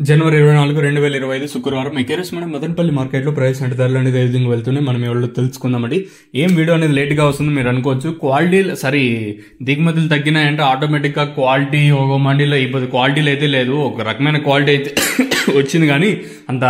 జనవరి 24, 2025 శుక్రవారం ఎకేరస్ మనం మదనపల్లి మార్కెట్లో ప్రైస్ అంటే ధరలు అనేది ఏ విధంగా వెళ్తున్నాయి మనం ఎవరు తెలుసుకుందామండి. ఏం వీడియో అనేది లేట్గా వస్తుంది మీరు అనుకోవచ్చు. దిగుమతులు తగ్గినాయంటే ఆటోమేటిక్గా క్వాలిటీ ఒక మండీలో ఇప్పుడు క్వాలిటీలు అయితే లేదు, ఒక రకమైన క్వాలిటీ అయితే వచ్చింది కానీ అంత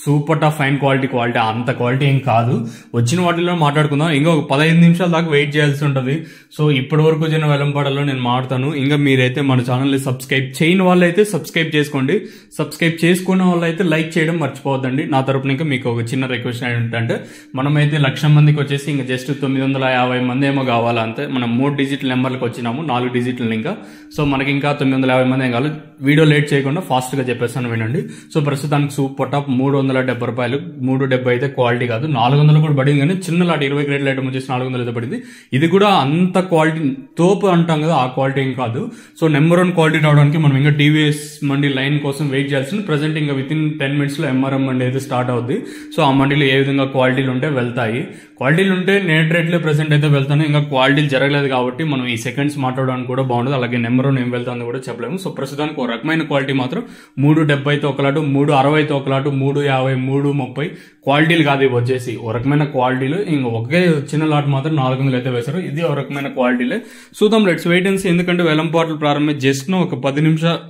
సూపర్ టాప్ ఫైన్ క్వాలిటీ అంత క్వాలిటీ ఏం కాదు. వచ్చిన వాటిలో మాట్లాడుకుందాం. ఇంకా ఒక 15 నిమిషాల దాకా వెయిట్ చేయాల్సి ఉంటుంది. సో ఇప్పటి వరకు చిన్న వెలంపాడలో నేను మాట్లాడతాను. ఇంకా మీరైతే మన ఛానల్ని సబ్స్క్రైబ్ చేయని వాళ్ళైతే సబ్స్క్రైబ్ చేసుకోండి. సబ్స్క్రైబ్ చేసుకున్న వాళ్ళైతే లైక్ చేయడం మర్చిపోవద్దండి. నా తరపున ఇంకా మీకు ఒక చిన్న రిక్వెస్ట్ ఏంటంటే మనమైతే 1,00,000 మందికి వచ్చేసి ఇంకా జస్ట్ 950 మంది ఏమో కావాలంతే. మనం 3 డిజిట్ నెంబర్లకు వచ్చినాము, 4 డిజిట్లు ఇంకా. సో మనకి ఇంకా 950 మంది ఏం కావాలి. వీడియో లేట్ చేయకుండా ఫాస్ట్ గా చెప్పేస్తాను వినండి. సో ప్రస్తుతానికి సూపర్ టాప్ 370 రూపాయలు, 370 అయితే క్వాలిటీ కాదు, 400 కూడా పడింది. కానీ చిన్న లాట్ 20 గ్రేడ్ ఐటమ్ వచ్చేసి 400 అయితే పడింది. ఇది కూడా అంత క్వాలిటీ తోపు అంటాం కదా, ఆ క్వాలిటీ ఏం కాదు. సో నెంబర్ 1 క్వాలిటీ రావడానికి మనం ఇంకా టీవీఎస్ మండీ లైన్ కోసం వెయిట్ చేయాల్సింది. ప్రజెంట్ ఇంకా విత్ ఇన్ 10 minutes లో ఎంఆర్ఎం మండీ అయితే స్టార్ట్ అవుద్ది. సో ఆ మండీలో ఏ విధంగా క్వాలిటీలు ఉంటే వెళ్తాయి, క్వాలిటీలు ఉంటే నేట్ రేట్లే ప్రెసెంట్ అయితే వెళ్తాను. ఇంకా క్వాలిటీలు జరగలేదు కాబట్టి మనం ఈ సెకండ్స్ మాట్లాడడానికి కూడా బాగుండదు. అలాగే నెంబర్ 1 ఏం వెళ్తుందో కూడా చెప్పలేము. సో ప్రస్తుతానికి ఒక రకమైన క్వాలిటీ మాత్రం 370తో ఒకలాటు, 360తో ఒకలాటు, 350, 330 క్వాలిటీలు కాదు. ఇవి వచ్చేసి ఒక రకమైన క్వాలిటీలు. ఇంకా ఒకే చిన్న లాట్ మాత్రం 400 అయితే వేశారు. ఇది ఒక రకమైన క్వాలిటీలే. చూద్దాం, లెట్స్ వెయిట్ అండ్ సీ. ఎందుకంటే వేలంపాట్లు ప్రారంభం జస్ట్ ఒక 10 నిమిషాలు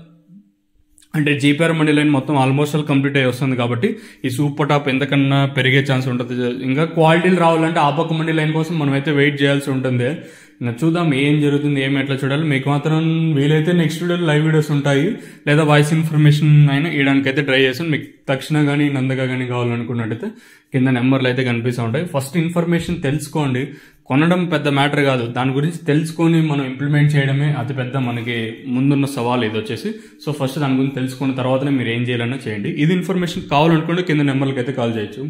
అంటే జీపీఆర్ మండీ లైన్ మొత్తం ఆల్మోస్ట్ కంప్లీట్ అయ్యి వస్తుంది కాబట్టి ఈ సూపర్ టాప్ ఎంతకన్నా పెరిగే ఛాన్స్ ఉంటుంది. ఇంకా క్వాలిటీలు రావాలంటే ఆ పక్క మండీ లైన్ కోసం మనం అయితే వెయిట్ చేయాల్సి ఉంటుంది. ఇంకా చూద్దాం ఏం జరుగుతుంది, ఏం ఎట్లా చూడాలి. మీకు మాత్రం వీలైతే నెక్స్ట్ వీడియోలో లైవ్ వీడియోస్ ఉంటాయి, లేదా వాయిస్ ఇన్ఫర్మేషన్ అయినా ఇవ్వడానికి అయితే ట్రై చేస్తాను. మీకు తక్షణ కానీ నందగా కానీ కావాలనుకున్నట్టయితే కింద నెంబర్లు అయితే కనిపిస్తూ ఉంటాయి. ఫస్ట్ ఇన్ఫర్మేషన్ తెలుసుకోండి. కొనడం పెద్ద మ్యాటర్ కాదు, దాని గురించి తెలుసుకొని మనం ఇంప్లిమెంట్ చేయడమే అతిపెద్ద మనకి ముందున్న సవాల్ ఇది వచ్చేసి. సో ఫస్ట్ దాని గురించి తెలుసుకున్న తర్వాతనే మీరు ఏం చేయాలన్నా చేయండి. ఇది ఇన్ఫర్మేషన్ కావాలనుకుంటే కింద నెంబర్లకి అయితే కాల్ చేయొచ్చు.